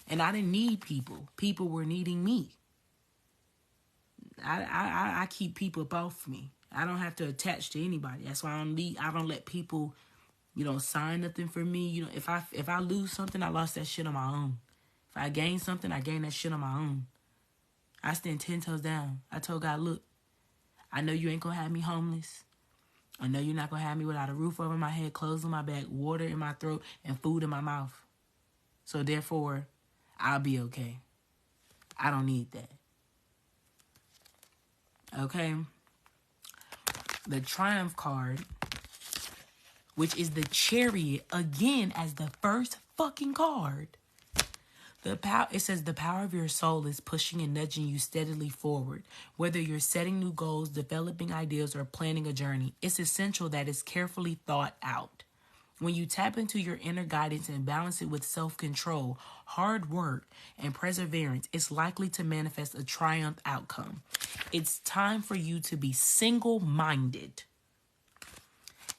And I didn't need people. People were needing me. I keep people up off me. I don't have to attach to anybody. That's why I don't let people, sign nothing for me. If I lose something, I lost that shit on my own. If I gain something, I gain that shit on my own. I stand 10 toes down. I told God, look, I know you ain't gonna have me homeless. I know you're not gonna have me without a roof over my head, clothes on my back, water in my throat, and food in my mouth. So therefore, I'll be okay. I don't need that. Okay? The Triumph card, which is the Chariot, again as the first fucking card. It says the power of your soul is pushing and nudging you steadily forward. Whether you're setting new goals, developing ideas, or planning a journey, it's essential that it's carefully thought out. When you tap into your inner guidance and balance it with self-control, hard work, and perseverance, it's likely to manifest a triumph outcome. It's time for you to be single-minded.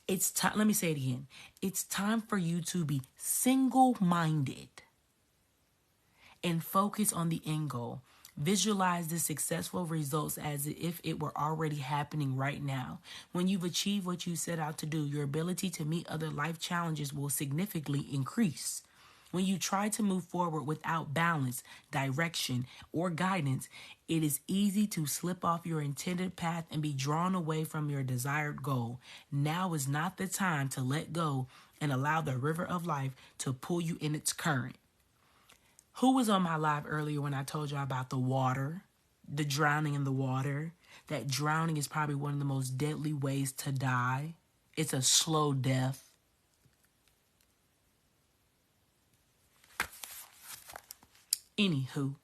Let me say it again. It's time for you to be single-minded and focus on the end goal. Visualize the successful results as if it were already happening right now. When you've achieved what you set out to do, your ability to meet other life challenges will significantly increase. When you try to move forward without balance, direction, or guidance, it is easy to slip off your intended path and be drawn away from your desired goal. Now is not the time to let go and allow the river of life to pull you in its current. Who was on my live earlier when I told you about the water, the drowning in the water? That drowning is probably one of the most deadly ways to die. It's a slow death. Anywho,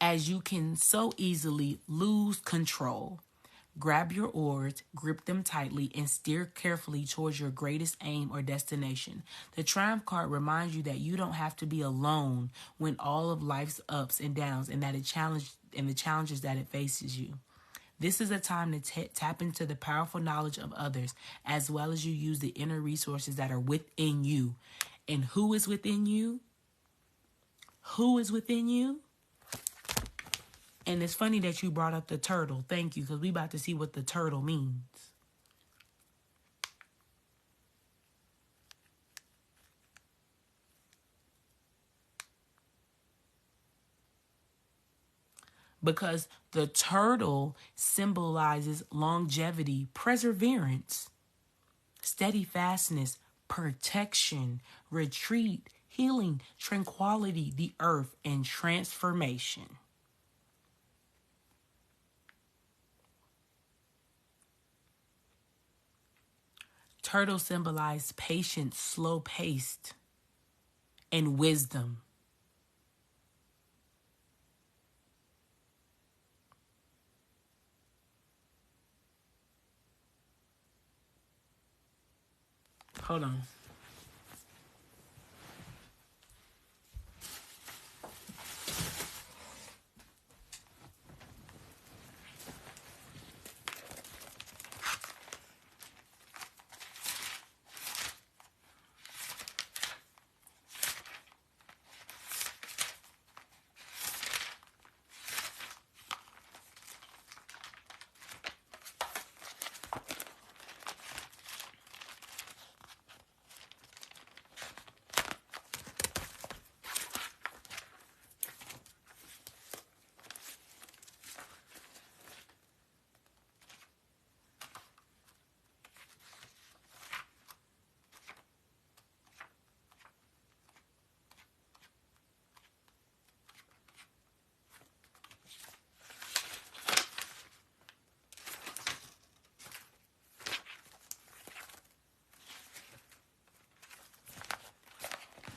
as you can so easily lose control, grab your oars, grip them tightly, and steer carefully towards your greatest aim or destination. The Triumph card reminds you that you don't have to be alone when all of life's ups and downs and the challenges that it faces you. This is a time to tap into the powerful knowledge of others, as well as you use the inner resources that are within you. And who is within you? Who is within you? And it's funny that you brought up the turtle. Thank you, because we about to see what the turtle means. Because the turtle symbolizes longevity, perseverance, steadfastness, protection, retreat, healing, tranquility, the earth, and transformation. Turtle symbolize patience, slow-paced, and wisdom. Hold on.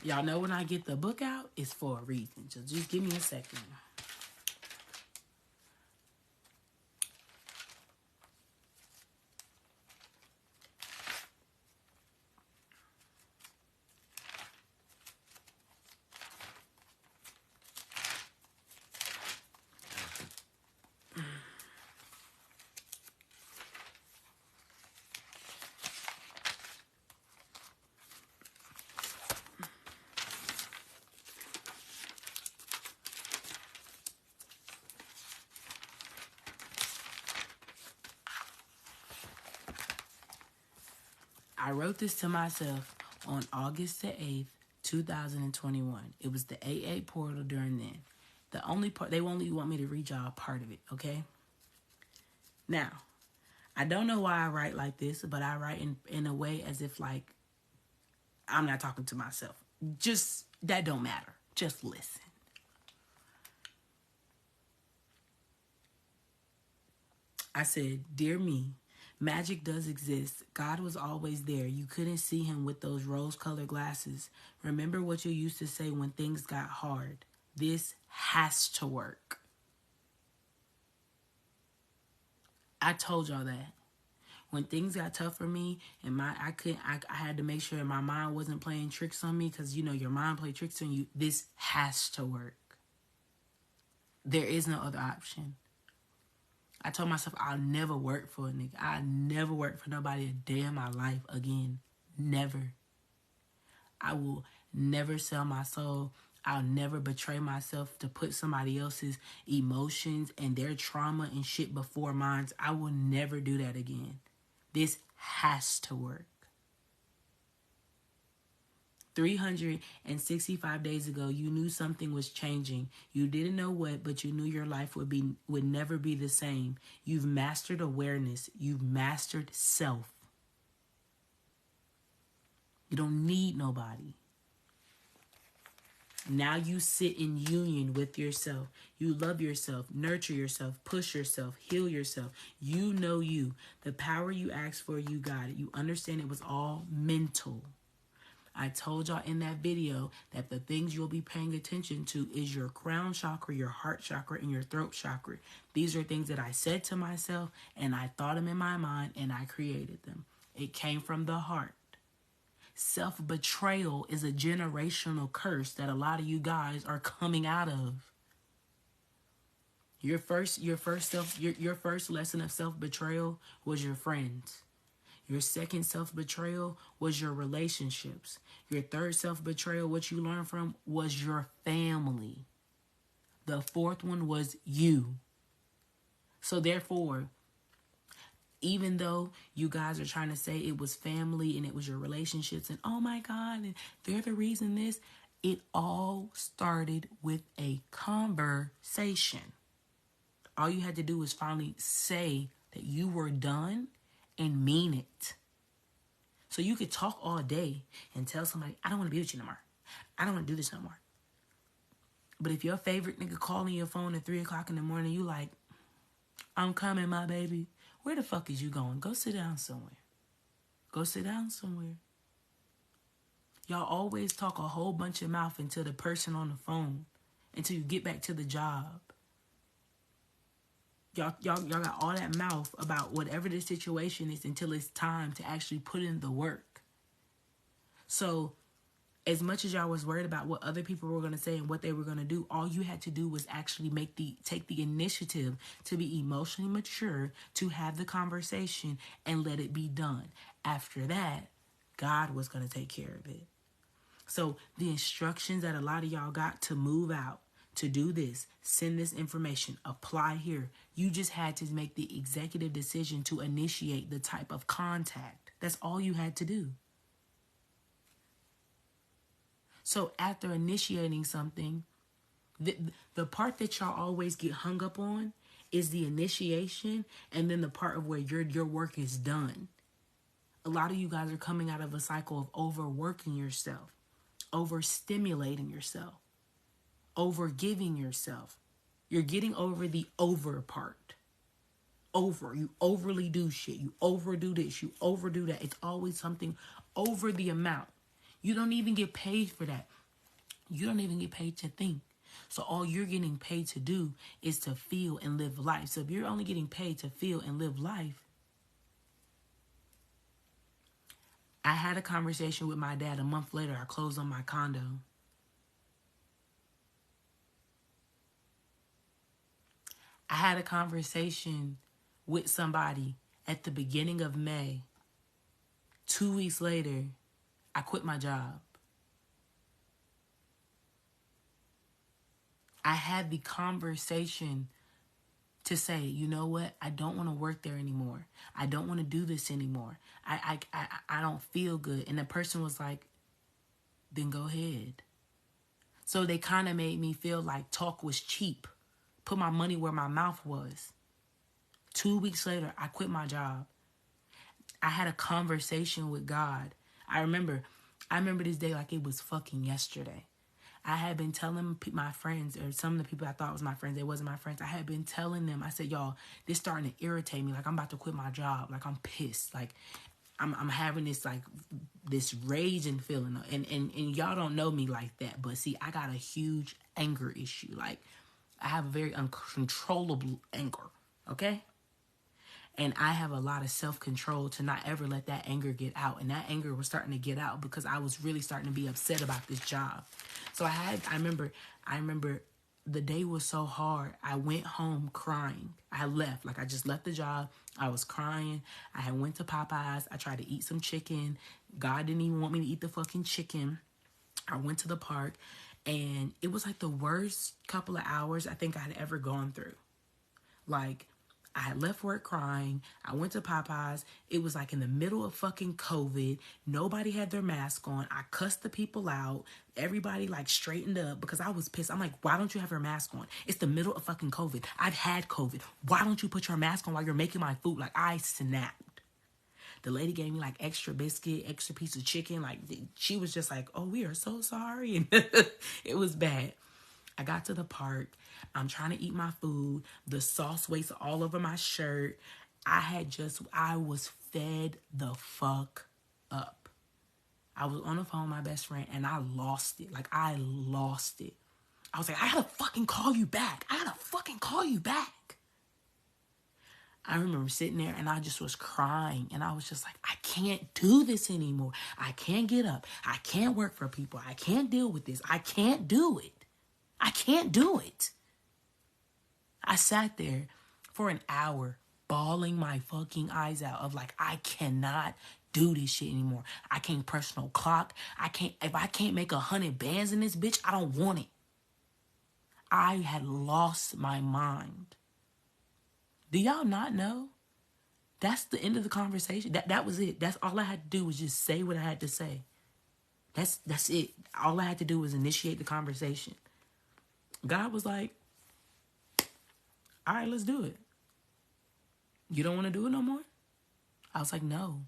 Y'all know when I get the book out, it's for a reason. So just give me a second. I wrote this to myself on August the 8th, 2021. It was the AA portal during then. The only part, they only want me to read y'all part of it, okay? Now, I don't know why I write like this, but I write in a way as if like I'm not talking to myself. Just, that don't matter. Just listen. I said, "Dear me, magic does exist. God was always there. You couldn't see him with those rose-colored glasses. Remember what you used to say when things got hard. This has to work." I told y'all that. When things got tough for me and I had to make sure my mind wasn't playing tricks on me, because you know your mind play tricks on you. This has to work. There is no other option. I told myself I'll never work for a nigga. I'll never work for nobody a day in my life again. Never. I will never sell my soul. I'll never betray myself to put somebody else's emotions and their trauma and shit before mine. I will never do that again. This has to work. 365 days ago, you knew something was changing. You didn't know what, but you knew your life would never be the same. You've mastered awareness. You've mastered self. You don't need nobody. Now you sit in union with yourself. You love yourself, nurture yourself, push yourself, heal yourself. You know you. The power you asked for, you got it. You understand it was all mental. I told y'all in that video that the things you'll be paying attention to is your crown chakra, your heart chakra, and your throat chakra. These are things that I said to myself, and I thought them in my mind, and I created them. It came from the heart. Self-betrayal is a generational curse that a lot of you guys are coming out of. Your first lesson of self-betrayal was your friends. Your second self-betrayal was your relationships. Your third self-betrayal, what you learned from, was your family. The fourth one was you. So therefore, even though you guys are trying to say it was family and it was your relationships and oh my God, and they're the reason this, it all started with a conversation. All you had to do was finally say that you were done and mean it. So you could talk all day and tell somebody, I don't want to be with you no more. I don't want to do this no more. But if your favorite nigga calling your phone at 3 o'clock in the morning, you like, I'm coming, my baby. Where the fuck is you going? Go sit down somewhere. Go sit down somewhere. Y'all always talk a whole bunch of mouth into the person on the phone until you get back to the job. Y'all got all that mouth about whatever the situation is until it's time to actually put in the work. So as much as y'all was worried about what other people were going to say and what they were going to do, all you had to do was actually take the initiative to be emotionally mature, to have the conversation and let it be done. After that, God was going to take care of it. So the instructions that a lot of y'all got to move out, to do this, send this information, apply here. You just had to make the executive decision to initiate the type of contact. That's all you had to do. So after initiating something, the part that y'all always get hung up on is the initiation, and then the part of where your work is done. A lot of you guys are coming out of a cycle of overworking yourself, overstimulating yourself, overgiving yourself. You're getting over the over part. You overly do shit. You overdo this. You overdo that. It's always something over the amount. You don't even get paid for that. You don't even get paid to think. So all you're getting paid to do is to feel and live life. So if you're only getting paid to feel and live life, I had a conversation with my dad a month later. I closed on my condo. I had a conversation with somebody at the beginning of May. 2 weeks later, I quit my job. I had the conversation to say, you know what? I don't want to work there anymore. I don't want to do this anymore. I don't feel good. And the person was like, then go ahead. So they kind of made me feel like talk was cheap. Put my money where my mouth was. 2 weeks later, I quit my job. I had a conversation with God. I remember this day like it was fucking yesterday. I had been telling my friends, or some of the people I thought was my friends, they wasn't my friends. I had been telling them, I said, y'all, this starting to irritate me. Like, I'm about to quit my job. Like, I'm pissed. Like, I'm having this, like, this raging feeling. And y'all don't know me like that. But, see, I got a huge anger issue. Like, I have a very uncontrollable anger. Okay? And I have a lot of self-control to not ever let that anger get out. And that anger was starting to get out because I was really starting to be upset about this job. So I remember the day was so hard. I went home crying. I left. Like, I just left the job. I was crying. I had went to Popeyes. I tried to eat some chicken. God didn't even want me to eat the fucking chicken. I went to the park. And it was like the worst couple of hours I think I had ever gone through. Like, I had left work crying. I went to Popeyes. It was like in the middle of fucking COVID. Nobody had their mask on. I cussed the people out. Everybody like straightened up because I was pissed. I'm like, why don't you have your mask on? It's the middle of fucking COVID. I've had COVID. Why don't you put your mask on while you're making my food? Like, I snapped. The lady gave me like extra biscuit, extra piece of chicken. Like, she was just like, oh, we are so sorry. And it was bad. I got to the park. I'm trying to eat my food. The sauce wastes all over my shirt. I was fed the fuck up. I was on the phone with my best friend and I lost it. Like, I lost it. I was like, I gotta fucking call you back. I remember sitting there and I just was crying and I was just like, I can't do this anymore. I can't get up. I can't work for people. I can't deal with this. I can't do it. I can't do it. I sat there for an hour bawling my fucking eyes out of like, I cannot do this shit anymore. I can't press no clock. If I can't make 100 bands in this bitch, I don't want it. I had lost my mind. Do y'all not know? That's the end of the conversation. That was it. That's all I had to do was just say what I had to say. That's it. All I had to do was initiate the conversation. God was like, all right, let's do it. You don't want to do it no more? I was like, no,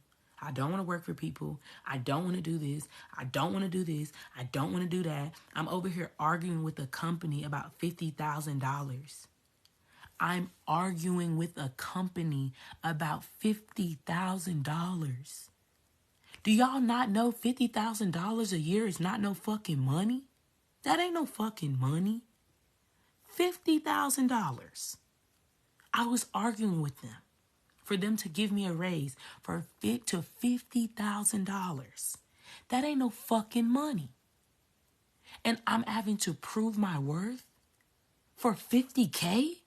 I don't want to work for people. I don't want to do this. I don't want to do this. I don't want to do that. I'm over here arguing with a company about $50,000. I'm arguing with a company about $50,000. Do y'all not know $50,000 a year is not no fucking money? That ain't no fucking money. $50,000. I was arguing with them for them to give me a raise to $50,000. That ain't no fucking money. And I'm having to prove my worth for $50K?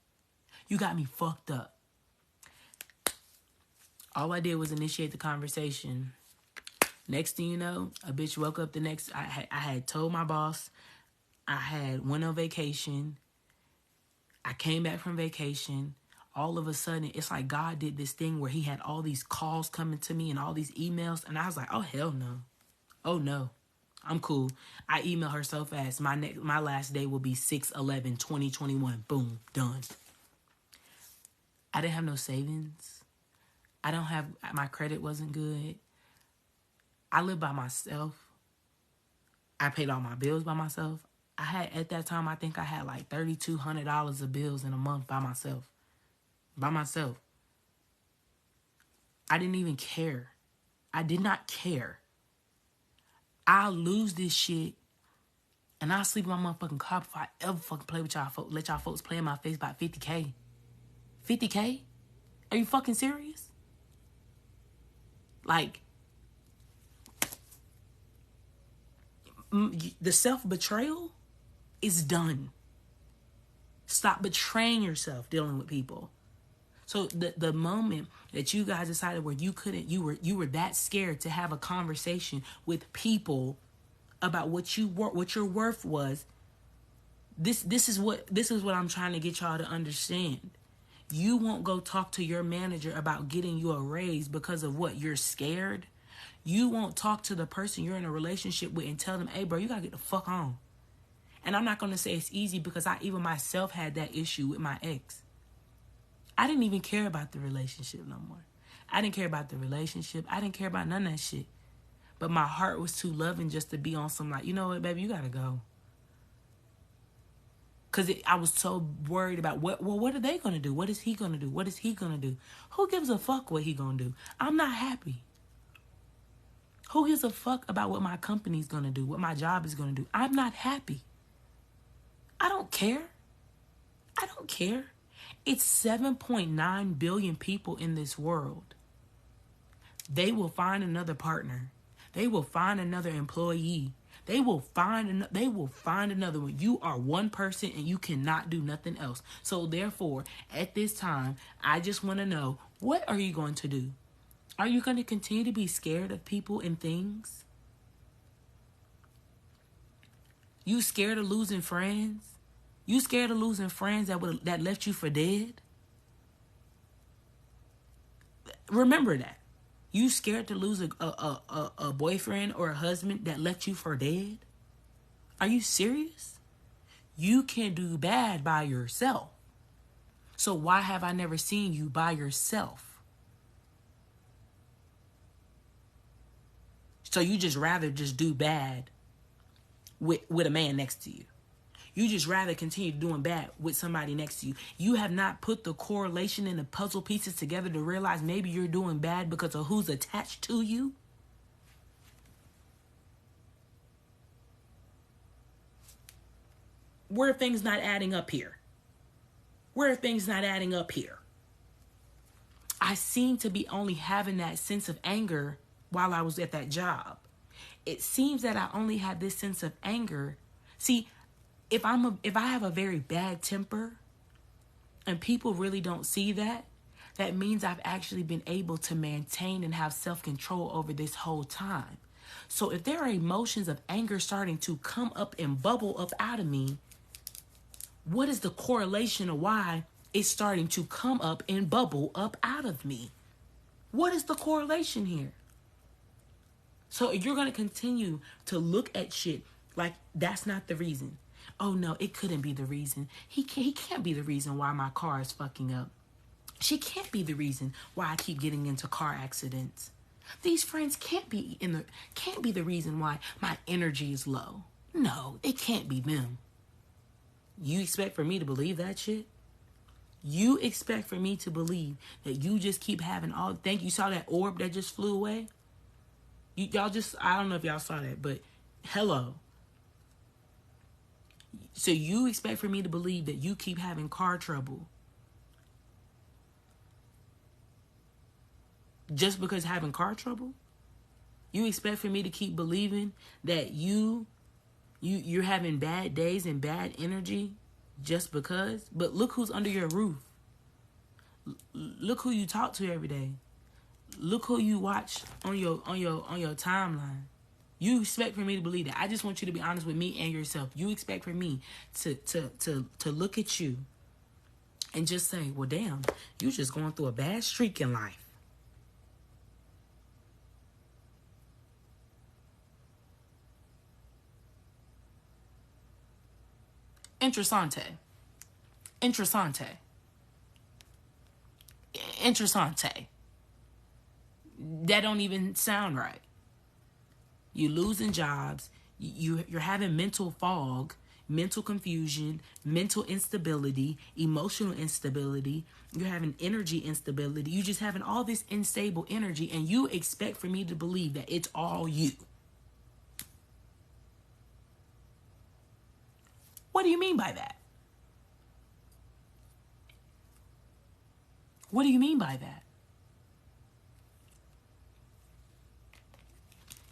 You got me fucked up. All I did was initiate the conversation. Next thing you know, a bitch woke up I had told my boss I had went on vacation. I came back from vacation. All of a sudden, it's like God did this thing where he had all these calls coming to me and all these emails. And I was like, oh, hell no. Oh, no. I'm cool. I emailed her so fast. My last day will be 6/11/2021. Boom. Done. I didn't have no savings. My credit wasn't good. I lived by myself. I paid all my bills by myself. At that time, I think I had like $3,200 of bills in a month by myself. By myself. I didn't even care. I did not care. I'll lose this shit and I'll sleep in my motherfucking car before I ever fucking play with y'all folks. Let y'all folks play in my face about $50K. $50K? Are you fucking serious? Like, the self-betrayal is done. Stop betraying yourself dealing with people. So the moment that you guys decided where you were that scared to have a conversation with people about what your worth was, this is what I'm trying to get y'all to understand. You won't go talk to your manager about getting you a raise because of what? You're scared. You won't talk to the person you're in a relationship with and tell them, hey, bro, you got to get the fuck on. And I'm not going to say it's easy because I even myself had that issue with my ex. I didn't even care about the relationship no more. I didn't care about the relationship. I didn't care about none of that shit. But my heart was too loving just to be on some like, you know what, baby, you got to go. Because I was so worried about, what are they going to do? What is he going to do? What is he going to do? Who gives a fuck what he going to do? I'm not happy. Who gives a fuck about what my company's going to do? What my job is going to do? I'm not happy. I don't care. I don't care. It's 7.9 billion people in this world. They will find another partner. They will find another employee. They will find another one. You are one person and you cannot do nothing else. So therefore, at this time, I just want to know, what are you going to do? Are you going to continue to be scared of people and things? You scared of losing friends? You scared of losing friends that left you for dead? Remember that. You scared to lose a boyfriend or a husband that left you for dead? Are you serious? You can do bad by yourself. So why have I never seen you by yourself? So you just rather just do bad with a man next to you. You just rather continue doing bad with somebody next to you. You have not put the correlation and the puzzle pieces together to realize maybe you're doing bad because of who's attached to you. Where are things not adding up here? Where are things not adding up here? I seem to be only having that sense of anger while I was at that job. It seems that I only had this sense of anger. See, if I have a very bad temper and people really don't see that, that means I've actually been able to maintain and have self-control over this whole time. So if there are emotions of anger starting to come up and bubble up out of me, what is the correlation of why it's starting to come up and bubble up out of me? What is the correlation here? So if you're going to continue to look at shit like that's not the reason. Oh no, it couldn't be the reason. He can't be the reason why my car is fucking up. She can't be the reason why I keep getting into car accidents. These friends can't be the reason why my energy is low. No, it can't be them. You expect for me to believe that shit? You expect for me to believe that you just keep having all... Think you saw that orb that just flew away? Y'all just... I don't know if y'all saw that, but hello. So you expect for me to believe that you keep having car trouble just because having car trouble? You expect for me to keep believing that you're having bad days and bad energy just because? But look who's under your roof. Look who you talk to every day. Look who you watch on your timeline. You expect for me to believe that. I just want you to be honest with me and yourself. You expect for me to look at you and just say, well, damn, you just going through a bad streak in life. Interessante. That don't even sound right. You're losing jobs. You're having mental fog, mental confusion, mental instability, emotional instability. You're having energy instability. You're just having all this unstable energy, and you expect for me to believe that it's all you. What do you mean by that? What do you mean by that?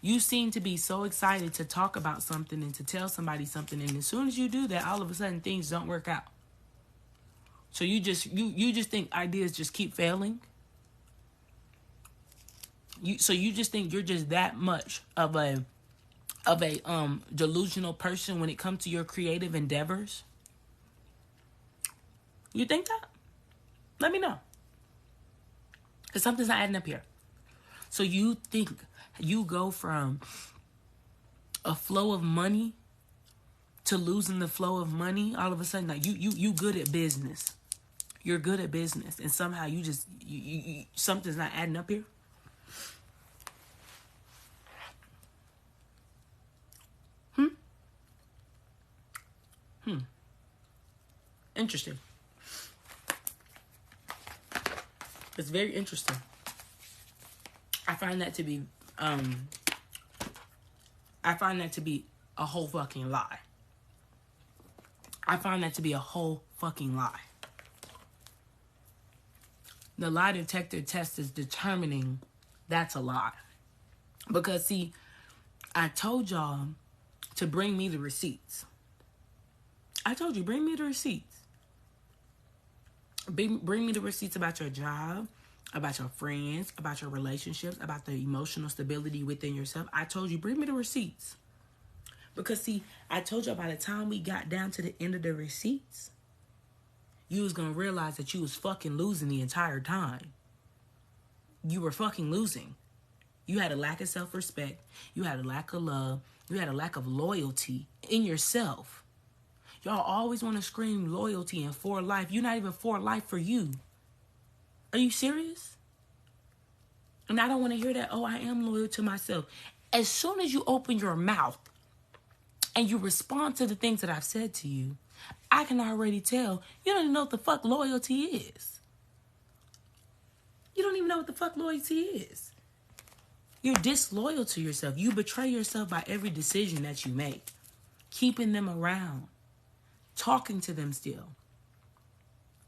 You seem to be so excited to talk about something and to tell somebody something, and as soon as you do that, all of a sudden things don't work out. So you just think ideas just keep failing. You just think you're just that much of a delusional person when it comes to your creative endeavors. You think that? Let me know. Because something's not adding up here. So you think you go from a flow of money to losing the flow of money all of a sudden? Like you good at business. You're good at business. And somehow you just, something's not adding up here. Interesting. It's very interesting. I find that to be a whole fucking lie. I find that to be a whole fucking lie. The lie detector test is determining that's a lie. Because see, I told y'all to bring me the receipts. I told you, bring me the receipts. Bring me the receipts about your job, about your friends, about your relationships, about the emotional stability within yourself. I told you, bring me the receipts. Because see, I told you by the time we got down to the end of the receipts, you was going to realize that you was fucking losing the entire time. You were fucking losing. You had a lack of self-respect. You had a lack of love. You had a lack of loyalty in yourself. Y'all always want to scream loyalty and for life. You're not even for life for you. Are you serious? And I don't want to hear that, oh, I am loyal to myself. As soon as you open your mouth and you respond to the things that I've said to you, I can already tell you don't even know what the fuck loyalty is. You don't even know what the fuck loyalty is. You're disloyal to yourself. You betray yourself by every decision that you make. Keeping them around. Talking to them still.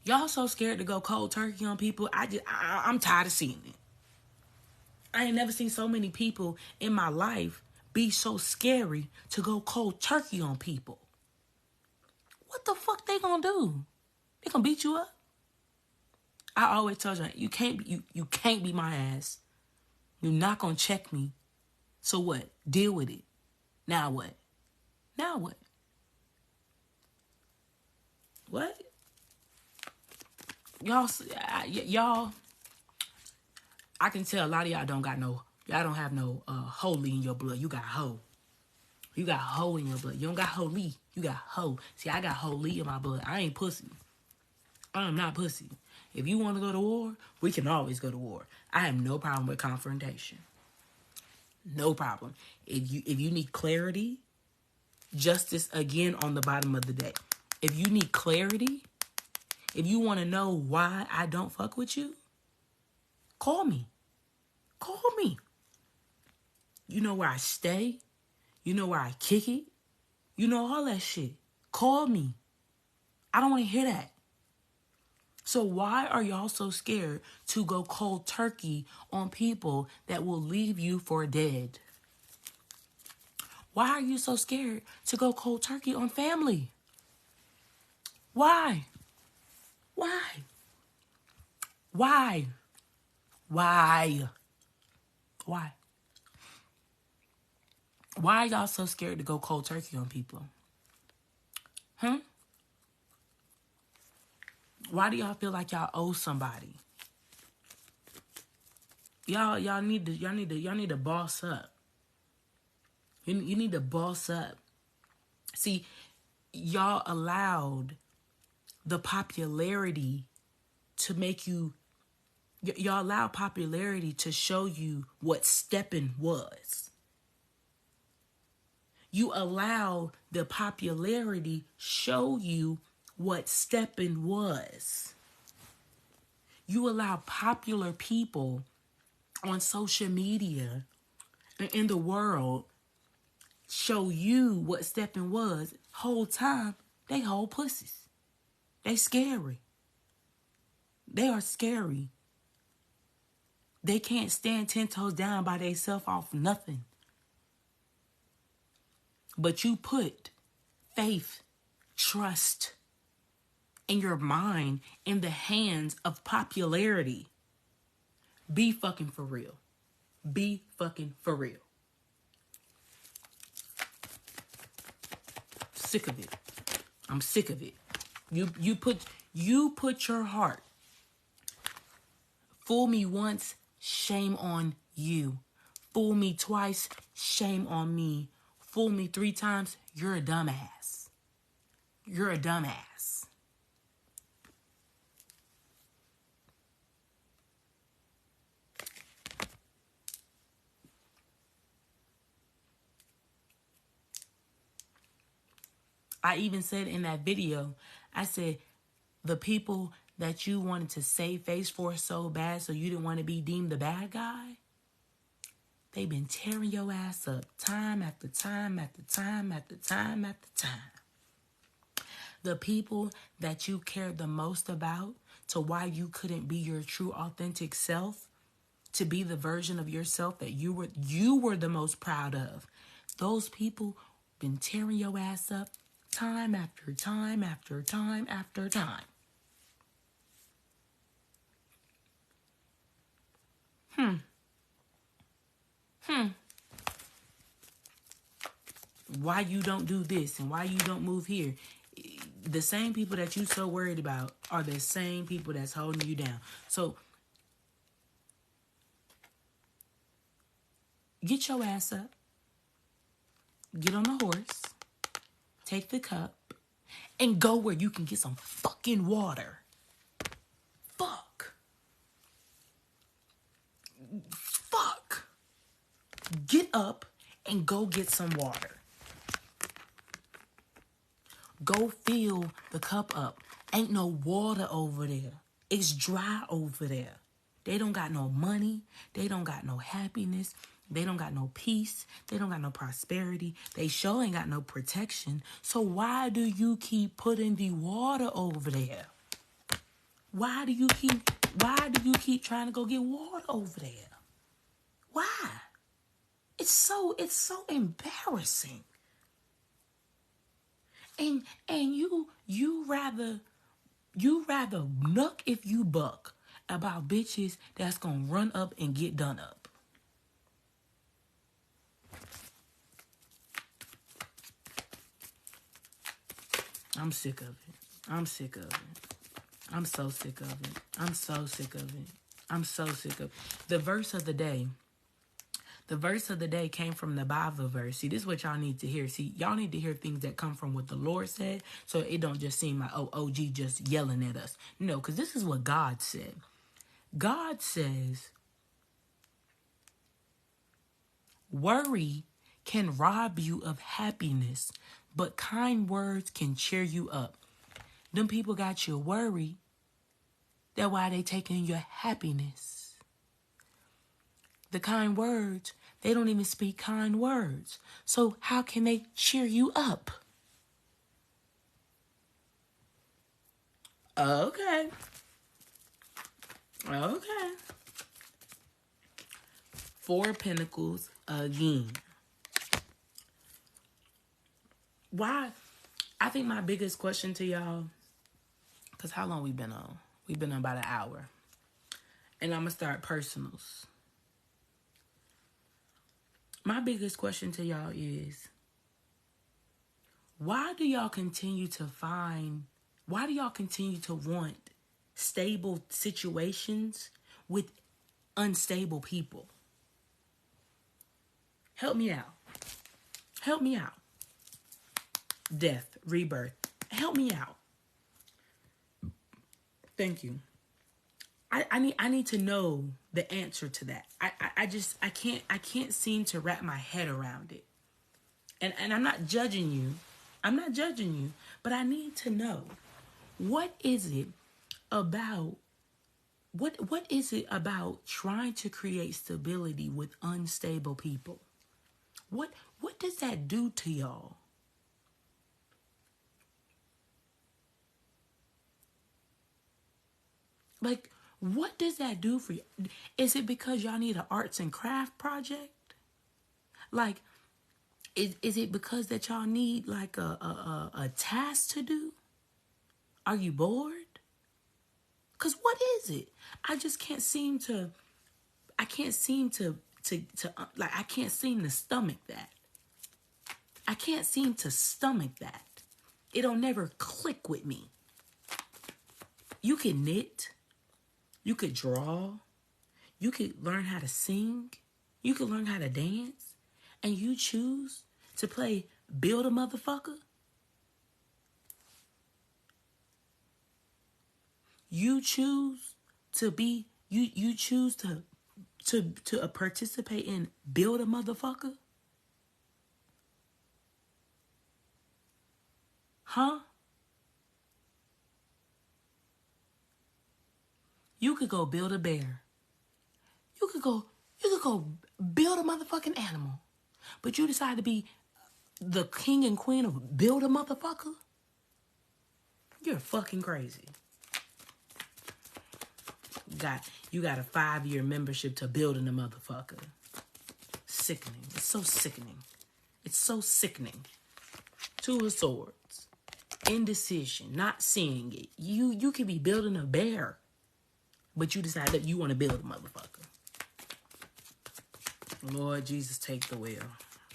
Y'all so scared to go cold turkey on people. I'm tired of seeing it. I ain't never seen so many people in my life be so scary to go cold turkey on people. What the fuck they gonna do? They gonna beat you up? I always tell you, you can't beat my ass. You're not gonna check me. So what? Deal with it. Now what? Now what? What? Y'all, I can tell a lot of y'all don't have no holy in your blood. You got hoe. You got hoe in your blood. You don't got holy. You got hoe. See, I got holy in my blood. I ain't pussy. I'm not pussy. If you want to go to war, we can always go to war. I have no problem with confrontation. No problem. If you need clarity, justice again on the bottom of the day. If you need clarity, if you want to know why I don't fuck with you, call me. Call me. You know where I stay. You know where I kick it. You know all that shit. Call me. I don't want to hear that. So why are y'all so scared to go cold turkey on people that will leave you for dead? Why are you so scared to go cold turkey on family? Why? Why? Why? Why? Why? Why are y'all so scared to go cold turkey on people? Why do y'all feel like y'all owe somebody? Y'all need to boss up. You need to boss up. See, y'all allowed the popularity to make you. Y'all allowed popularity to show you what stepping was. You allow the popularity show you what stepping was. You allow popular people on social media and in the world show you what stepping was. Whole time, they hold pussies. They scary. They are scary. They can't stand 10 toes down by themselves off nothing. But you put faith, trust in your mind in the hands of popularity. Be fucking for real. Be fucking for real. Sick of it. I'm sick of it. You put your heart Fool me once, shame on you. Fool me twice, shame on me. Fool me 3 times, you're a dumbass. You're a dumbass. I even said in that video, I said, the people that you wanted to save face for so bad so you didn't want to be deemed the bad guy, they've been tearing your ass up time after time after time after time after time. The people that you cared the most about, to why you couldn't be your true authentic self, to be the version of yourself that you were the most proud of, those people been tearing your ass up time after time after time after time. Why you don't do this and why you don't move here. The same people that you so worried about are the same people that's holding you down. So get your ass up, get on the horse, take the cup, and go where you can get some fucking water. Fuck. Get up and go get some water. Go fill the cup up. Ain't no water over there. It's dry over there. They don't got no money. They don't got no happiness. They don't got no peace. They don't got no prosperity. They sure ain't got no protection. So why do you keep putting the water over there? Why do you keep trying to go get water over there? Why? It's so embarrassing. And you rather nuck if you buck about bitches that's gonna run up and get done up. I'm sick of it. I'm sick of it. I'm so sick of it. I'm so sick of it. I'm so sick of it. The verse of the day came from the Bible verse. See, this is what y'all need to hear. See, y'all need to hear things that come from what the Lord said, so it don't just seem like, oh, OG just yelling at us. No, because this is what God said. God says, worry can rob you of happiness, but kind words can cheer you up. Them people got you worried. That's why they taking your happiness. The kind words, they don't even speak kind words. So how can they cheer you up? Okay. 4 of Pentacles again. Why? I think my biggest question to y'all, because how long we been on? We've been on about an hour. And I'm going to start personals. My biggest question to y'all is, why do y'all continue to want stable situations with unstable people? Help me out. Help me out. Death, rebirth. Help me out. Thank you. I need to know the answer to that. I can't seem to wrap my head around it. And I'm not judging you. But I need to know, what is it about trying to create stability with unstable people? What does that do to y'all? Like, what does that do for you? Is it because y'all need an arts and craft project? Like, is it because that y'all need like a task to do? Are you bored? Because what is it? I can't seem to stomach that. I can't seem to stomach that. It'll never click with me. You can knit. You could draw. You could learn how to sing. You could learn how to dance. And you choose to play Build a Motherfucker. You choose to be, you choose to participate in Build a Motherfucker. Huh? You could go build a bear. You could go build a motherfucking animal. But you decide to be the king and queen of Build a Motherfucker? You're fucking crazy. You got a 5-year membership to Building a Motherfucker. Sickening. It's so sickening. It's so sickening. Two of Swords. Indecision. Not seeing it. You could be building a bear, but you decide that you want to build a motherfucker. Lord Jesus, take the wheel.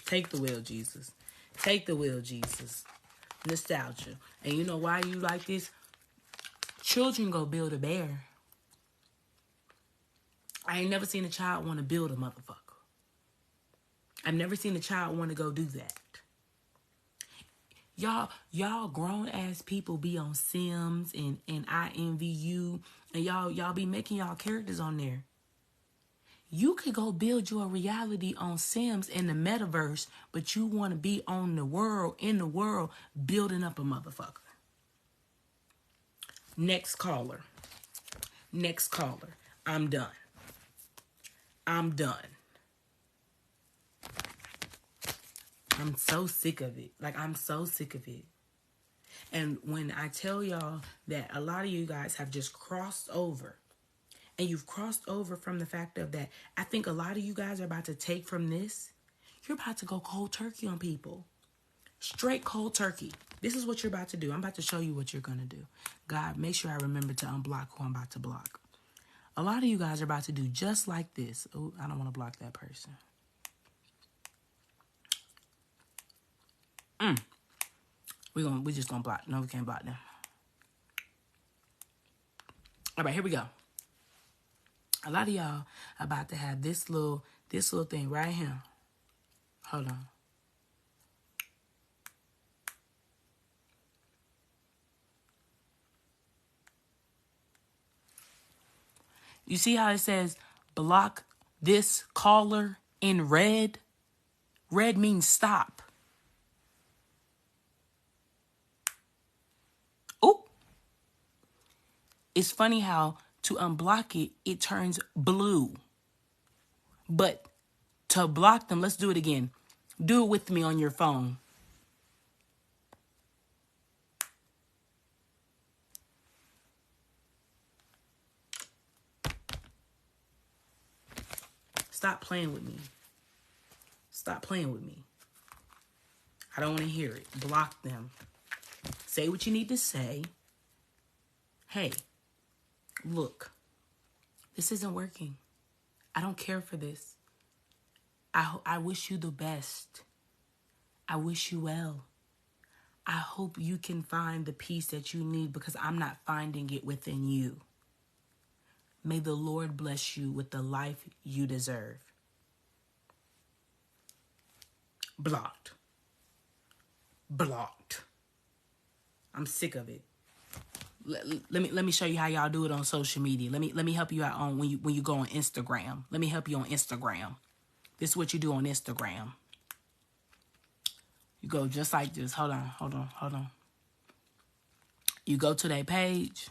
Take the wheel, Jesus. Take the wheel, Jesus. Nostalgia. And you know why you like this? Children go build a bear. I ain't never seen a child want to build a motherfucker. I've never seen a child want to go do that. Y'all grown ass people be on Sims and IMVU, and y'all be making y'all characters on there. You could go build your reality on Sims in the metaverse, but you want to be in the world, building up a motherfucker. Next caller. I'm done. I'm so sick of it. I'm so sick of it. And when I tell y'all that a lot of you guys have just crossed over, and you've crossed over from the fact of that, I think a lot of you guys are about to take from this. You're about to go cold turkey on people. Straight cold turkey. This is what you're about to do. I'm about to show you what you're going to do. God, make sure I remember to unblock who I'm about to block. A lot of you guys are about to do just like this. Oh, I don't want to block that person. We just gonna block. No, we can't block them. All right, here we go. A lot of y'all about to have this little thing right here. Hold on. You see how it says block this caller in red? Red means stop. Oh, it's funny how to unblock it, it turns blue. But to block them, let's do it again. Do it with me on your phone. Stop playing with me. Stop playing with me. I don't want to hear it. Block them. Say what you need to say. Hey, look, this isn't working. I don't care for this. I wish you the best. I wish you well. I hope you can find the peace that you need because I'm not finding it within you. May the Lord bless you with the life you deserve. Blocked. Blocked. I'm sick of it. Let me show you how y'all do it on social media. Let me help you out on when you go on Instagram. Let me help you on Instagram. This is what you do on Instagram. You go just like this. Hold on. You go to their page.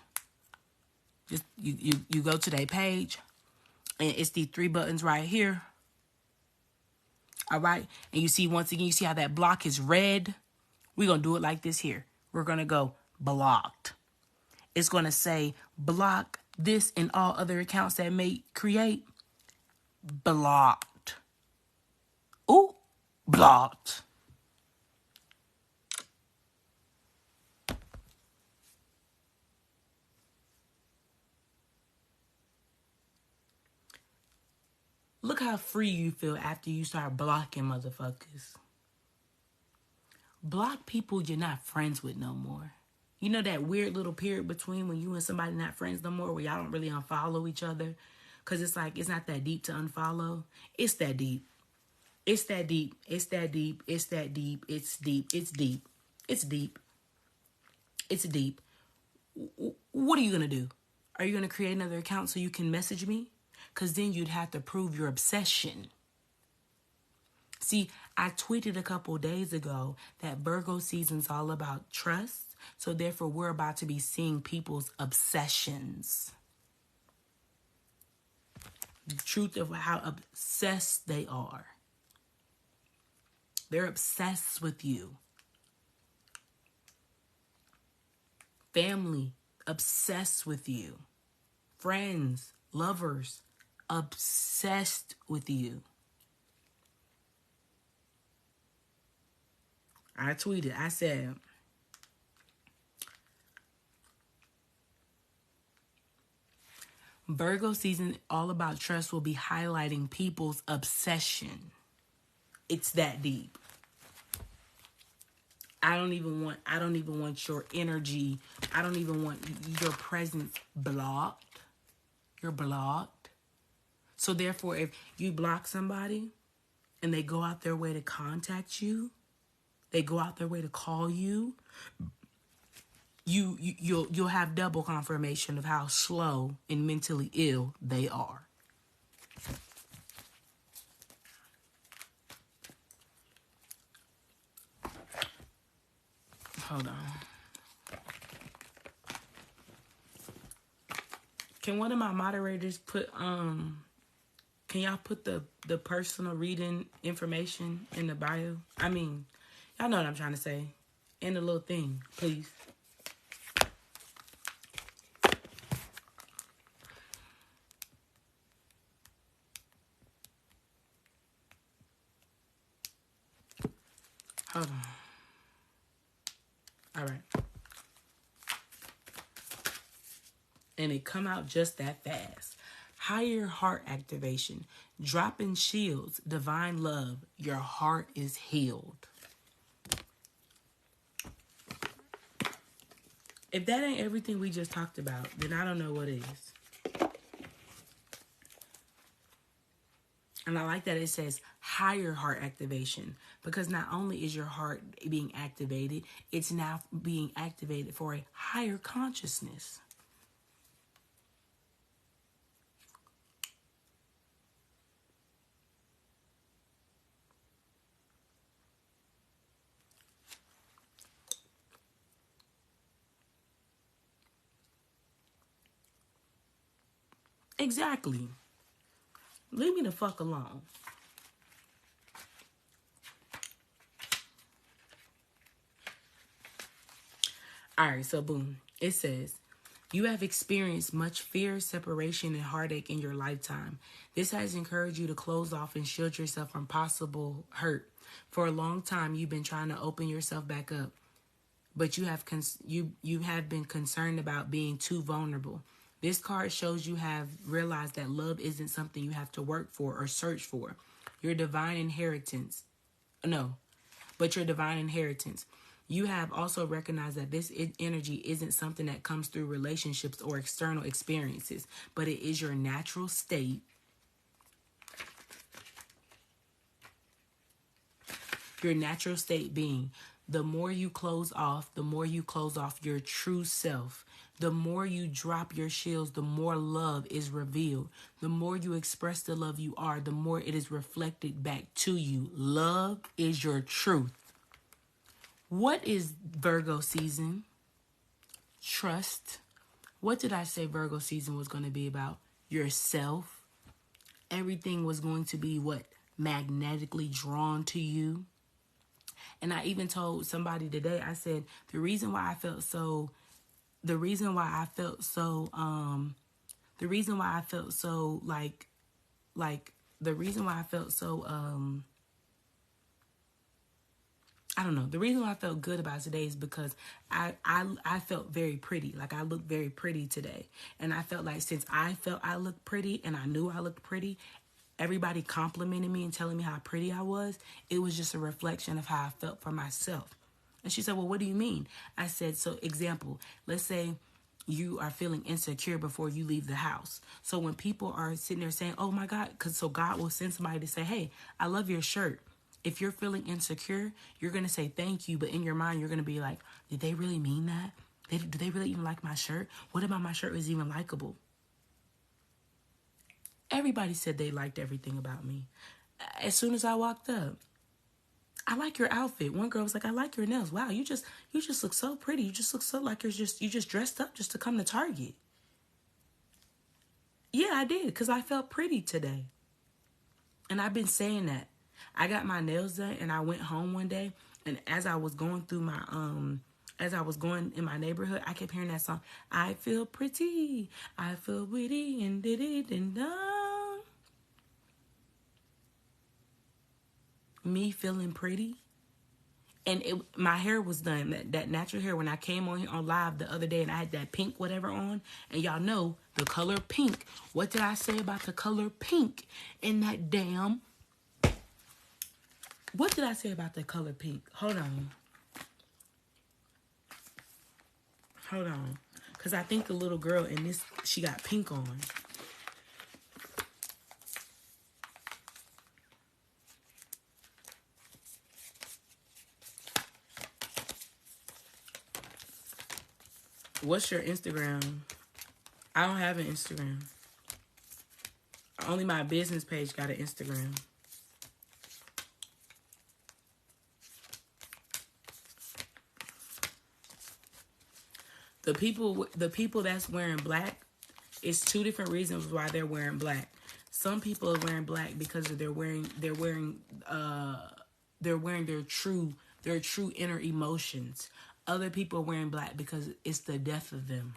Just you go to their page, and it's these 3 buttons right here. All right, and you see once again, you see how that block is red. We're gonna do it like this here. We're gonna go blocked. It's gonna say block this and all other accounts that may create. Blocked. Ooh, blocked. Look how free you feel after you start blocking motherfuckers. Block people you're not friends with no more. You know that weird little period between when you and somebody not friends no more where y'all don't really unfollow each other? Because it's like, it's not that deep to unfollow. It's that deep. It's that deep. It's that deep. It's that deep. It's deep. It's deep. It's deep. It's deep. What are you going to do? Are you going to create another account so you can message me? Because then you'd have to prove your obsession. See, I tweeted a couple days ago that Virgo season's all about trust. So therefore, we're about to be seeing people's obsessions. The truth of how obsessed they are. They're obsessed with you. Family, obsessed with you. Friends, lovers, obsessed with you. I tweeted, I said, Virgo season all about trust will be highlighting people's obsession. It's that deep. I don't even want your energy. I don't even want your presence blocked. You're blocked. So therefore, if you block somebody and they go out their way to contact you, they go out their way to call you, you'll have double confirmation of how slow and mentally ill they are. Hold on. Can one of my moderators put can y'all put the personal reading information in the bio? I mean, y'all know what I'm trying to say. In the little thing, please. Hold on. All right. And it come out just that fast. Higher heart activation. Dropping shields. Divine love. Your heart is healed. If that ain't everything we just talked about, then I don't know what is. And I like that it says higher heart activation, because not only is your heart being activated, it's now being activated for a higher consciousness. Exactly. Leave me the fuck alone. Alright, so boom. It says, you have experienced much fear, separation, and heartache in your lifetime. This has encouraged you to close off and shield yourself from possible hurt. For a long time, you've been trying to open yourself back up, but you have been concerned about being too vulnerable. This card shows you have realized that love isn't something you have to work for or search for. Your divine inheritance. No, but your divine inheritance. You have also recognized that this energy isn't something that comes through relationships or external experiences, but it is your natural state. Your natural state being, the more you close off your true self. The more you drop your shields, the more love is revealed. The more you express the love you are, the more it is reflected back to you. Love is your truth. What is Virgo season? Trust. What did I say Virgo season was going to be about? Yourself. Everything was going to be what? Magnetically drawn to you. And I even told somebody today, I said, the reason why I felt so good about today is because I felt very pretty. Like, I looked very pretty today. And I felt like since I felt I looked pretty and I knew I looked pretty, everybody complimenting me and telling me how pretty I was. It was just a reflection of how I felt for myself. And she said, well, what do you mean? I said, so example, let's say you are feeling insecure before you leave the house. So when people are sitting there saying, oh my God, so God will send somebody to say, hey, I love your shirt. If you're feeling insecure, you're going to say thank you. But in your mind, you're going to be like, did they really mean that? Do they really even like my shirt? What about my shirt is even likable? Everybody said they liked everything about me. As soon as I walked up, I like your outfit. One girl was like, I like your nails. Wow, you just look so pretty. You just look so like you just dressed up just to come to Target. Yeah, I did, because I felt pretty today. And I've been saying that. I got my nails done and I went home one day, and as I was going through my as I was going in my neighborhood, I kept hearing that song. I feel pretty, I feel witty, and did it and done. Me feeling pretty. And my hair was done, that natural hair. When I came on here on live the other day and I had that pink whatever on, and y'all know the color pink. What did I say about the color pink in that damn? What did I say about the color pink? Hold on. Because I think the little girl in this, she got pink on. What's your Instagram? I don't have an Instagram. Only my business page got an Instagram. The people that's wearing black, it's two different reasons why they're wearing black. Some people are wearing black because they're wearing their true inner emotions. Other people are wearing black because it's the death of them.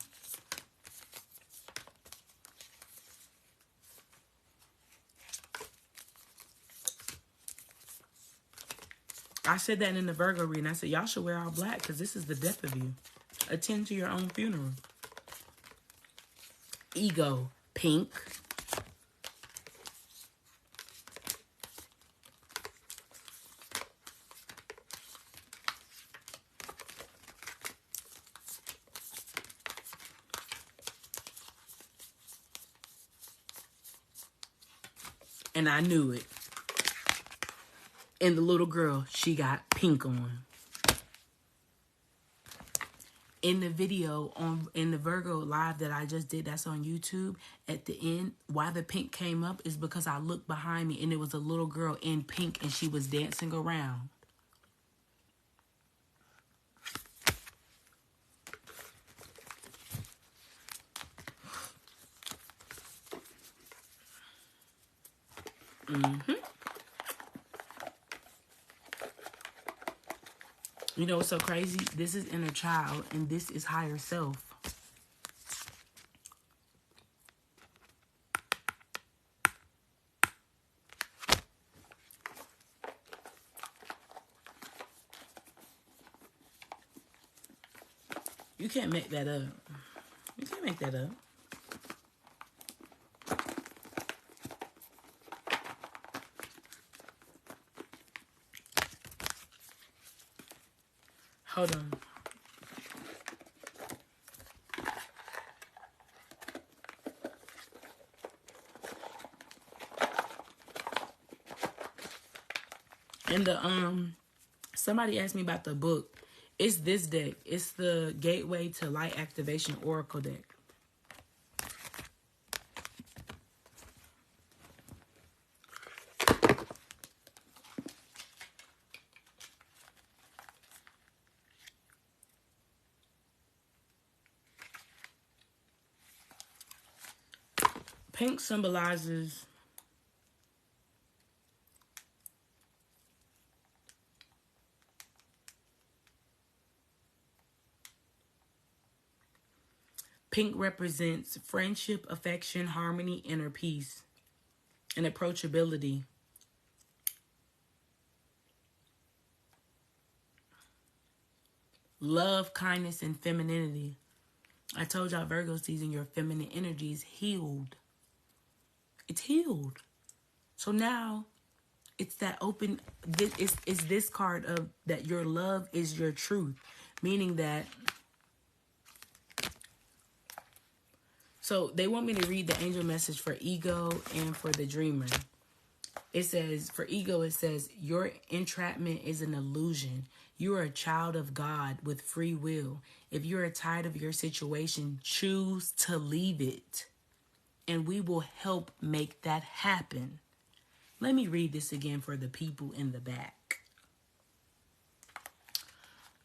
I said that in the Virgo reading. I said, y'all should wear all black because this is the death of you. Attend to your own funeral. Ego, pink. And I knew it. And the little girl, she got pink on. In the video in the Virgo live that I just did, that's on YouTube, at the end, why the pink came up is because I looked behind me and it was a little girl in pink and she was dancing around. You know what's so crazy? This is inner child and this is higher self. You can't make that up. You can't make that up. Hold on. And somebody asked me about the book. It's this deck. It's the Gateway to Light Activation Oracle deck. Pink symbolizes pink represents friendship, affection, harmony, inner peace, and approachability. Love, kindness, and femininity. I told y'all Virgo season, your feminine energy is healed. It's healed. So now it's that open, it's this card of that your love is your truth. Meaning that So they want me to read the angel message for ego and for the dreamer. It says, for ego, it says, your entrapment is an illusion. You are a child of God with free will. If you are tired of your situation, choose to leave it. And we will help make that happen. Let me read this again for the people in the back.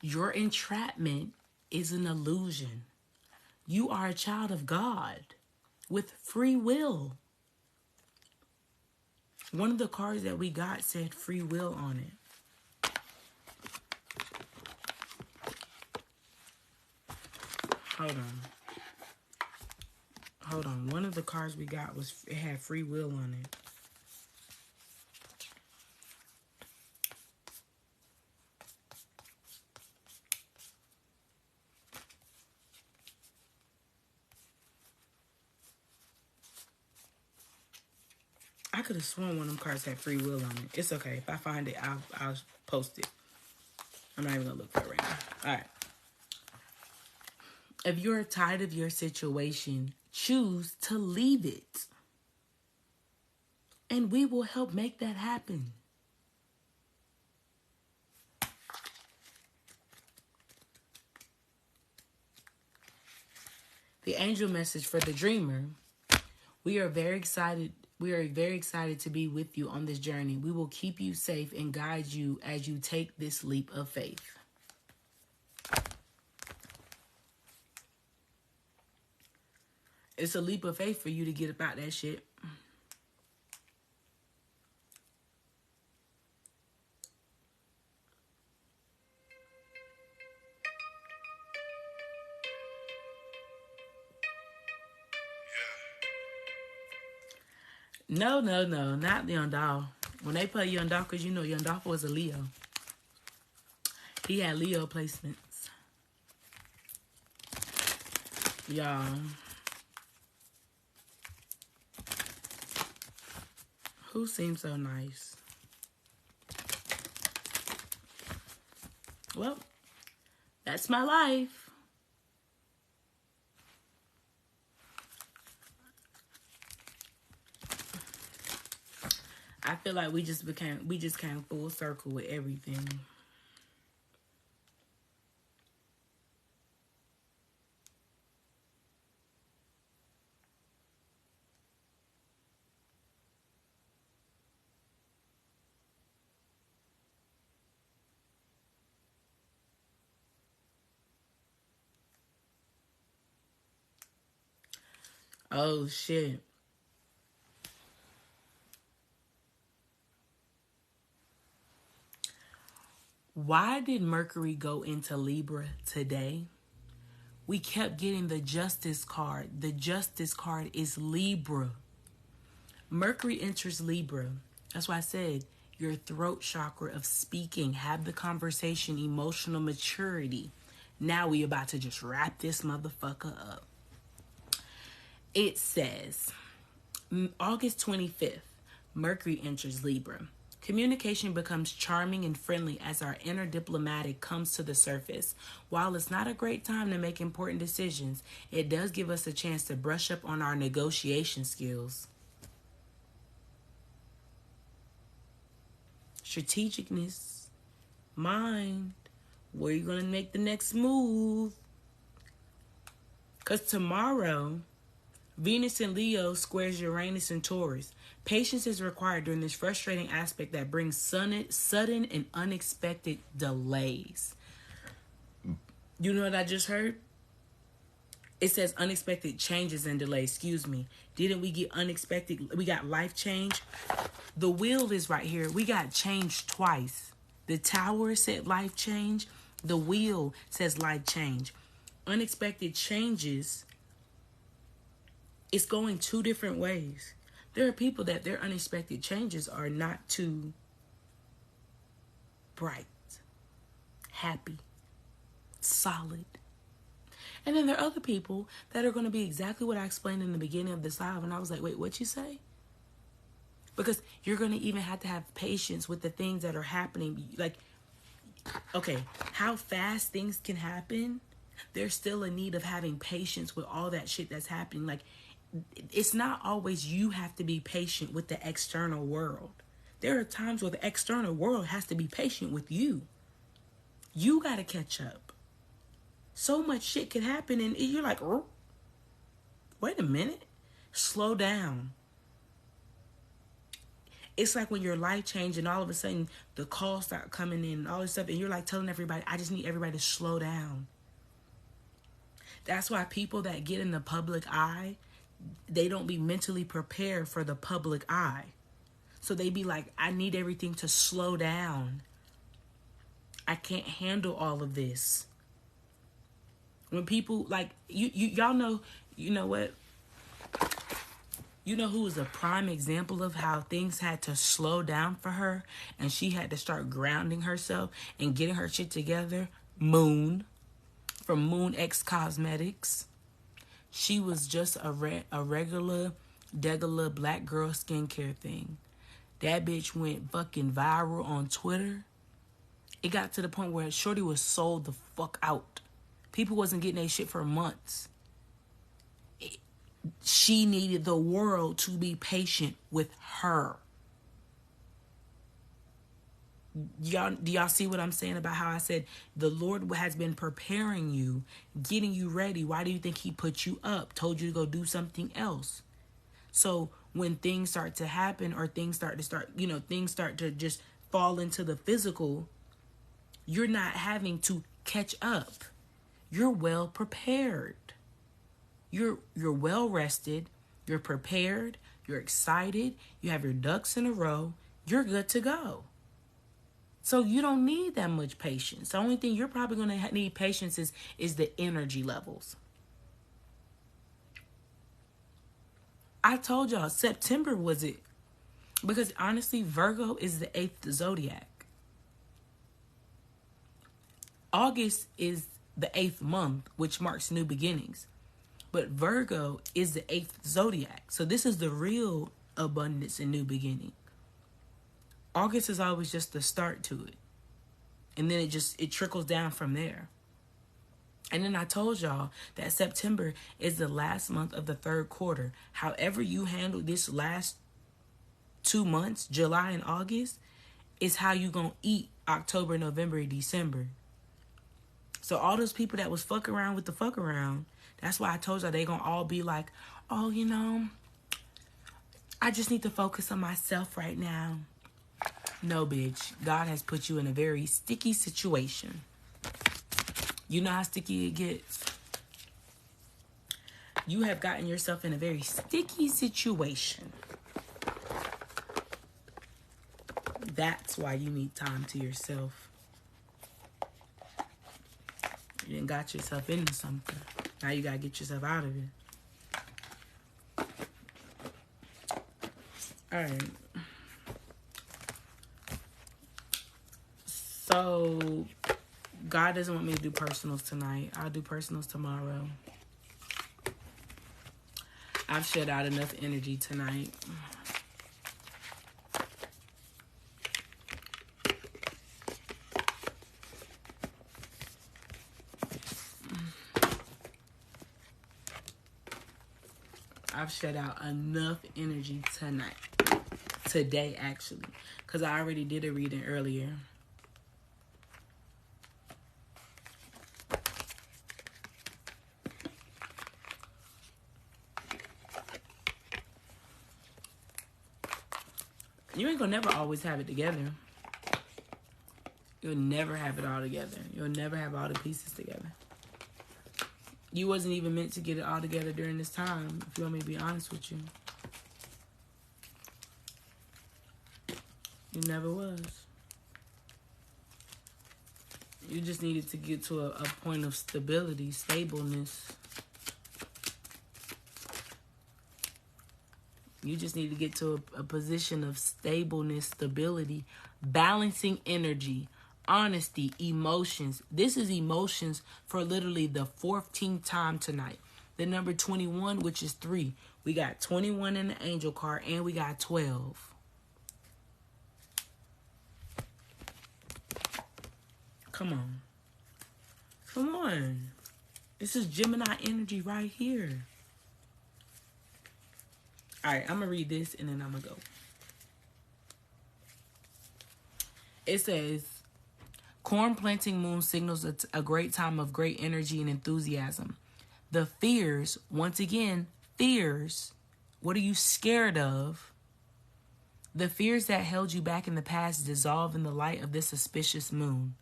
Your entrapment is an illusion. You are a child of God with free will. One of the cards that we got said free will on it. Hold on. One of the cards we got it had free will on it. I could have sworn one of them cards had free will on it. It's okay. If I find it, I'll post it. I'm not even going to look for it right now. All right. If you're tired of your situation, choose to leave it. And we will help make that happen. The angel message for the dreamer. We are very excited to be with you on this journey. We will keep you safe and guide you as you take this leap of faith. It's a leap of faith for you to get about that shit. No, not Young Doll. When they play Young Doll, because you know Young Doll was a Leo. He had Leo placements. Y'all. Who seems so nice? Well, that's my life. I feel like we just came full circle with everything. Oh, shit. Why did Mercury go into Libra today? We kept getting the Justice card. The Justice card is Libra. Mercury enters Libra. That's why I said your throat chakra of speaking, have the conversation, emotional maturity. Now we about to just wrap this motherfucker up. It says, August 25th, Mercury enters Libra. Communication becomes charming and friendly as our inner diplomatic comes to the surface. While it's not a great time to make important decisions, it does give us a chance to brush up on our negotiation skills. Strategicness, mind, where you're going to make the next move. Because tomorrow, Venus in Leo squares Uranus and Taurus. Patience is required during this frustrating aspect that brings sudden and unexpected delays. You know what I just heard? It says unexpected changes and delays. Excuse me. Didn't we get unexpected? We got life change. The wheel is right here. We got change twice. The tower said life change. The wheel says life change. Unexpected changes. It's going two different ways. There are people that their unexpected changes are not too bright, happy, solid. And then there are other people that are going to be exactly what I explained in the beginning of this live. And I was like, wait, what'd you say? Because you're going to even have to have patience with the things that are happening. Like, okay, how fast things can happen. There's still a need of having patience with all that shit that's happening. Like, it's not always you have to be patient with the external world. There are times where the external world has to be patient with you. You got to catch up. So much shit can happen and you're like, oh, wait a minute. Slow down. It's like when your life changed and all of a sudden the calls start coming in and all this stuff and you're like telling everybody, I just need everybody to slow down. That's why people that get in the public eye, they don't be mentally prepared for the public eye. So they be like, I need everything to slow down. I can't handle all of this. When people like y'all know, you know what? You know who was a prime example of how things had to slow down for her and she had to start grounding herself and getting her shit together? Moon, from Moon X Cosmetics. She was just a regular, degular black girl skincare thing. That bitch went fucking viral on Twitter. It got to the point where shorty was sold the fuck out. People wasn't getting their shit for months. She needed the world to be patient with her. Do y'all see what I'm saying about how I said the Lord has been preparing you, getting you ready? Why do you think he put you up, told you to go do something else? So when things start to happen or things start to just fall into the physical, you're not having to catch up. You're well prepared. You're well rested. You're prepared. You're excited. You have your ducks in a row. You're good to go. So you don't need that much patience. The only thing you're probably going to need patience is the energy levels. I told y'all September was it. Because honestly, Virgo is the 8th zodiac. August is the 8th month, which marks new beginnings. But Virgo is the 8th zodiac. So this is the real abundance and new beginning. August is always just the start to it. And then it trickles down from there. And then I told y'all that September is the last month of the third quarter. However you handle this last 2 months, July and August, is how you gonna eat October, November, and December. So all those people that was fuck around with the fuck around, that's why I told y'all they gonna all be like, oh, you know, I just need to focus on myself right now. No, bitch. God has put you in a very sticky situation. You know how sticky it gets? You have gotten yourself in a very sticky situation. That's why you need time to yourself. You done got yourself into something. Now you gotta get yourself out of it. Alright. So, God doesn't want me to do personals tonight. I'll do personals tomorrow. I've shed out enough energy tonight. I've shed out enough energy tonight. Today, actually. Because I already did a reading earlier. You ain't gonna never always have it together. You'll never have it all together. You'll never have all the pieces together. You wasn't even meant to get it all together during this time, if you want me to be honest with you. You never was. You just needed to get to a point of stability, stableness. You just need to get to a position of stableness, stability, balancing energy, honesty, emotions. This is emotions for literally the 14th time tonight. The number 21, which is 3. We got 21 in the angel card and we got 12. Come on. Come on. This is Gemini energy right here. All right, I'm going to read this and then I'm going to go. It says, corn planting moon signals a great time of great energy and enthusiasm. The fears, once again, fears. What are you scared of? The fears that held you back in the past dissolve in the light of this auspicious moon.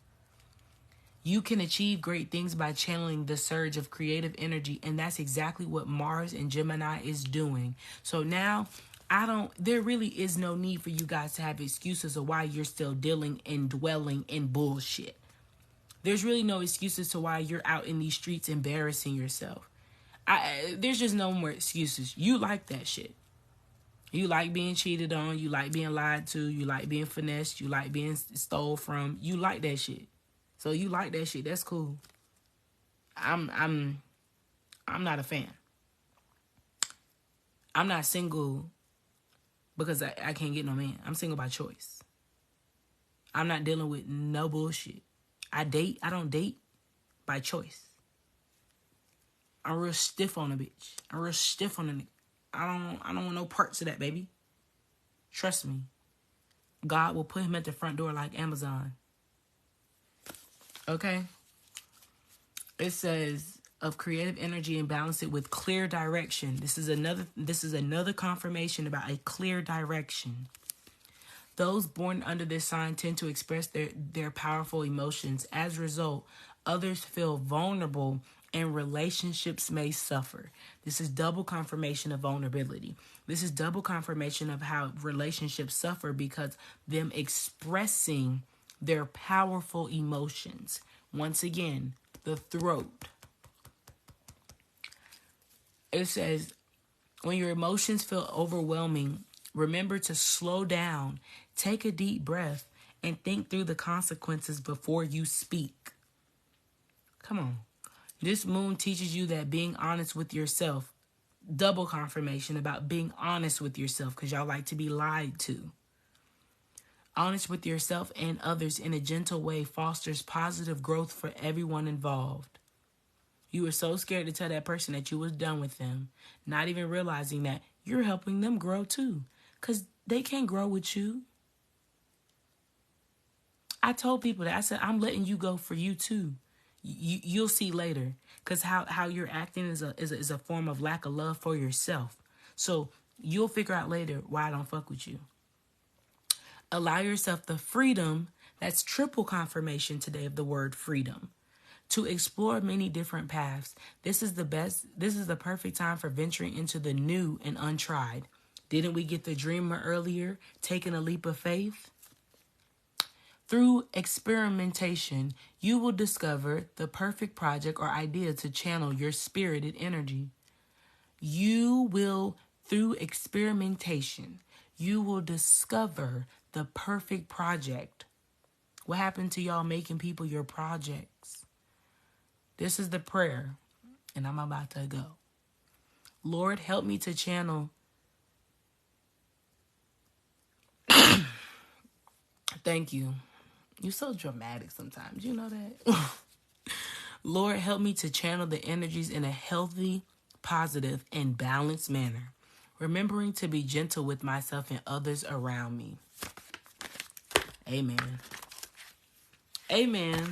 You can achieve great things by channeling the surge of creative energy, and that's exactly what Mars and Gemini is doing. So now, there really is no need for you guys to have excuses of why you're still dealing and dwelling in bullshit. There's really no excuses to why you're out in these streets embarrassing yourself. There's just no more excuses. You like that shit. You like being cheated on. You like being lied to. You like being finessed. You like being stole from. You like that shit. So you like that shit. That's cool. I'm not a fan. I'm not single because I can't get no man. I'm single by choice. I'm not dealing with no bullshit. I don't date by choice. I'm real stiff on a bitch. I'm real stiff on a nigga. I don't want no parts of that, baby. Trust me. God will put him at the front door like Amazon. Okay? It says of creative energy and balance it with clear direction. This is another confirmation about a clear direction. Those born under this sign tend to express their powerful emotions. As a result, others feel vulnerable and relationships may suffer. This is double confirmation of vulnerability. This is double confirmation of how relationships suffer because them expressing their powerful emotions. Once again, the throat. It says, when your emotions feel overwhelming, remember to slow down, take a deep breath, and think through the consequences before you speak. Come on. This moon teaches you that being honest with yourself, double confirmation about being honest with yourself because y'all like to be lied to. Honest with yourself and others in a gentle way fosters positive growth for everyone involved. You were so scared to tell that person that you was done with them, not even realizing that you're helping them grow too, because they can't grow with you. I told people that. I said, I'm letting you go for you too. You'll see later, because how you're acting is a form of lack of love for yourself. So you'll figure out later why I don't fuck with you. Allow yourself the freedom, that's triple confirmation today of the word freedom, to explore many different paths. This is the perfect time for venturing into the new and untried. Didn't we get the dreamer earlier, taking a leap of faith? Through experimentation, you will discover the perfect project or idea to channel your spirited energy. Through experimentation, you will discover the perfect project. What happened to y'all making people your projects? This is the prayer, and I'm about to go. Lord, help me to channel. Thank you. You're so dramatic sometimes. You know that? Lord, help me to channel the energies in a healthy, positive, and balanced manner, remembering to be gentle with myself and others around me. Amen. Amen.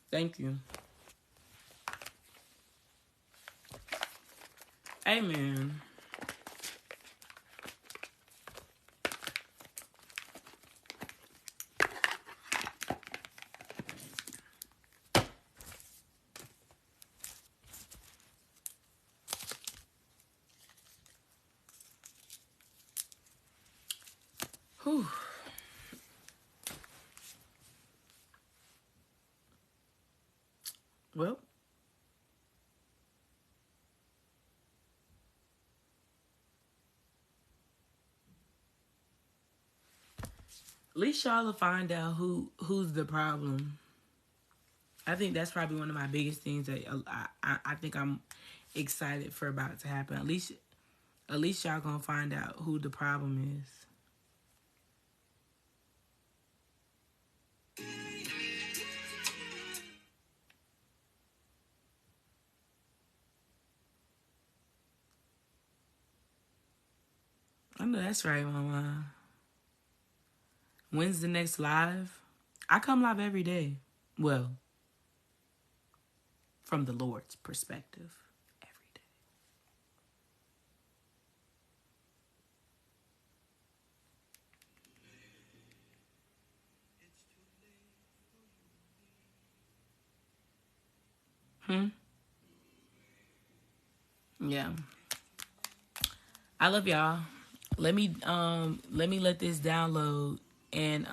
Thank you. Amen. Whew. Well, at least y'all will find out who's the problem. I think that's probably one of my biggest things that I think I'm excited for about to happen. At least y'all gonna find out who the problem is. know that's right, Mama. When's the next live? I come live every day. Well, from the Lord's perspective, every day. Yeah. I love y'all. Let me let this download and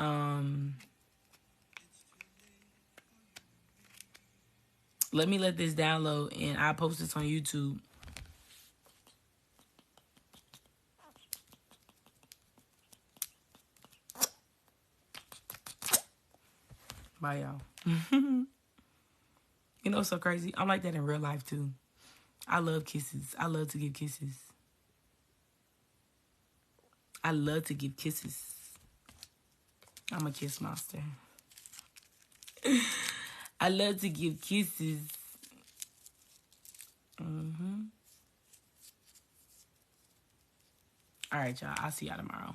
let me let this download and I'll post this on YouTube. Bye, y'all. You know what's so crazy? I'm like that in real life, too. I love kisses. I love to give kisses. I love to give kisses. I'm a kiss monster. I love to give kisses. All right, y'all. I'll see y'all tomorrow.